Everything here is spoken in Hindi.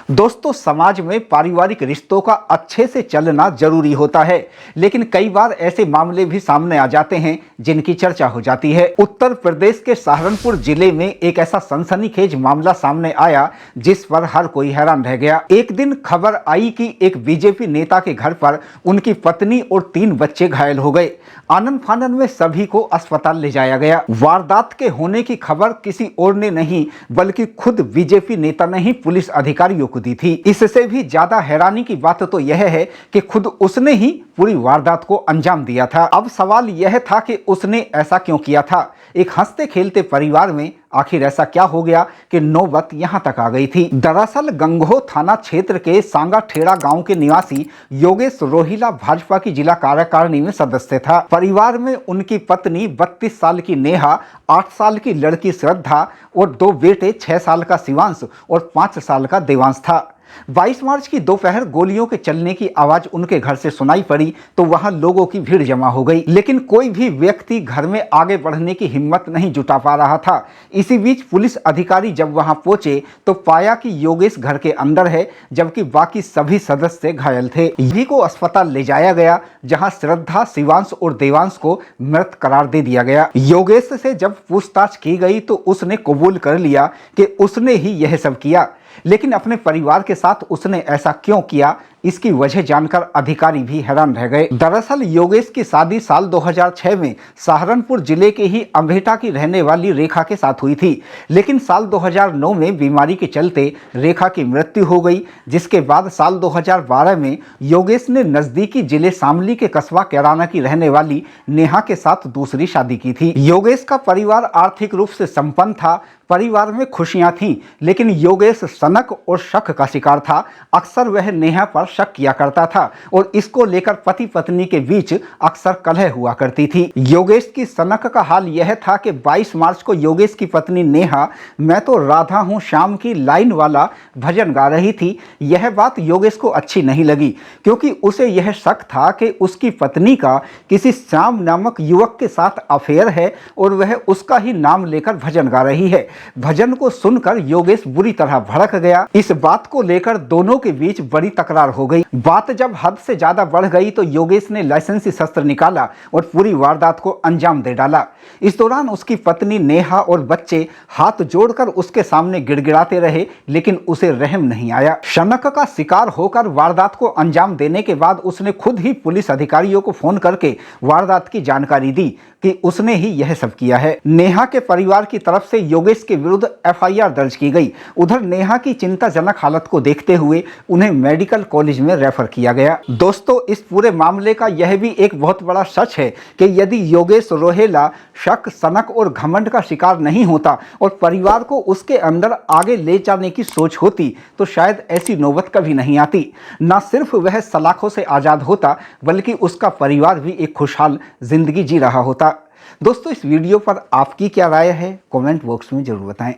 दोस्तों, समाज में पारिवारिक रिश्तों का अच्छे से चलना जरूरी होता है, लेकिन कई बार ऐसे मामले भी सामने आ जाते हैं जिनकी चर्चा हो जाती है। उत्तर प्रदेश के सहारनपुर जिले में एक ऐसा सनसनीखेज मामला सामने आया जिस पर हर कोई हैरान रह गया। एक दिन खबर आई कि एक बीजेपी नेता के घर पर उनकी पत्नी और 3 बच्चे घायल हो गए। आनन फानन में सभी को अस्पताल ले जाया गया। वारदात के होने की खबर किसी और ने नहीं बल्कि खुद बीजेपी नेता ने ही पुलिस अधिकारियों को दी थी। इससे भी ज्यादा हैरानी की बात तो यह है कि खुद उसने ही पूरी वारदात को अंजाम दिया था। अब सवाल यह था कि उसने ऐसा क्यों किया था। एक हंसते खेलते परिवार में आखिर ऐसा क्या हो गया कि नौबत यहां तक आ गई थी। दरअसल गंगोह थाना क्षेत्र के सांगाठेड़ा गांव के निवासी योगेश रोहिला भाजपा की जिला कार्यकारिणी में सदस्य था। परिवार में उनकी पत्नी 32 साल की नेहा, 8 साल की लड़की श्रद्धा और 2 बेटे 6 साल का शिवांश और 5 साल का देवांश था। 22 मार्च की दोपहर गोलियों के चलने की आवाज उनके घर से सुनाई पड़ी तो वहां लोगों की भीड़ जमा हो गई, लेकिन कोई भी व्यक्ति घर में आगे बढ़ने की हिम्मत नहीं जुटा पा रहा था। इसी बीच पुलिस अधिकारी जब वहां पहुंचे तो पाया कि योगेश घर के अंदर है, जबकि बाकी सभी सदस्य घायल थे। सभी को अस्पताल ले जाया गया, जहां श्रद्धा, शिवांश और देवांश को मृत करार दे दिया गया। योगेश से जब पूछताछ की गई तो उसने कबूल कर लिया कि उसने ही यह सब किया, लेकिन अपने परिवार के साथ उसने ऐसा क्यों किया, इसकी वजह जानकर अधिकारी भी हैरान रह गए। दरअसल योगेश की शादी साल 2006 में सहारनपुर जिले के ही अम्भेटा की रहने वाली रेखा के साथ हुई थी, लेकिन साल 2009 में बीमारी के चलते रेखा की मृत्यु हो गई, जिसके बाद साल 2012 में योगेश ने नजदीकी जिले शामली के कस्बा कैराना की रहने वाली नेहा के साथ दूसरी शादी की थी। योगेश का परिवार आर्थिक रूप से संपन्न था, परिवार में खुशियां थीं, लेकिन योगेश सनक और शक का शिकार था। अक्सर वह नेहा पर शक किया करता था और इसको लेकर पति पत्नी के बीच अक्सर कलह हुआ करती थी। योगेश की सनक का हाल यह था कि 22 मार्च को योगेश की पत्नी नेहा मैं तो राधा हूं श्याम की लाइन वाला भजन गा रही थी। यह बात योगेश को अच्छी नहीं लगी, क्योंकि उसे यह शक था कि उसकी पत्नी का किसी श्याम नामक युवक के साथ अफेयर है और वह उसका ही नाम लेकर भजन गा रही है। भजन को सुनकर योगेश बुरी तरह भड़क गया। इस बात को लेकर दोनों के बीच बड़ी तकरार हो गई। बात जब हद से ज्यादा बढ़ गई तो योगेश ने लाइसेंसी शस्त्र निकाला और पूरी वारदात को अंजाम दे डाला। इस दौरान उसकी पत्नी नेहा और बच्चे हाथ जोड़कर उसके सामने गिड़गिड़ाते रहे, लेकिन उसे रहम नहीं आया। शनक का शिकार होकर वारदात को अंजाम देने के बाद उसने खुद ही पुलिस अधिकारियों को फोन करके वारदात की जानकारी दी कि उसने ही यह सब किया है। नेहा के परिवार की तरफ से योगेश के विरुद्ध एफआईआर दर्ज की गई। उधर नेहा की चिंताजनक हालत को देखते हुए उन्हें मेडिकल कॉलेज में रेफर किया गया। दोस्तों, इस पूरे मामले का यह भी एक बहुत बड़ा सच है कि यदि योगेश रोहेला शक, सनक और घमंड का शिकार नहीं होता और परिवार को उसके अंदर आगे ले जाने की सोच होती तो शायद ऐसी नौबत कभी नहीं आती। न सिर्फ वह सलाखों से आजाद होता बल्कि उसका परिवार भी एक खुशहाल जिंदगी जी रहा होता। दोस्तों, इस वीडियो पर आपकी क्या राय है, कमेंट बॉक्स में जरूर बताएं।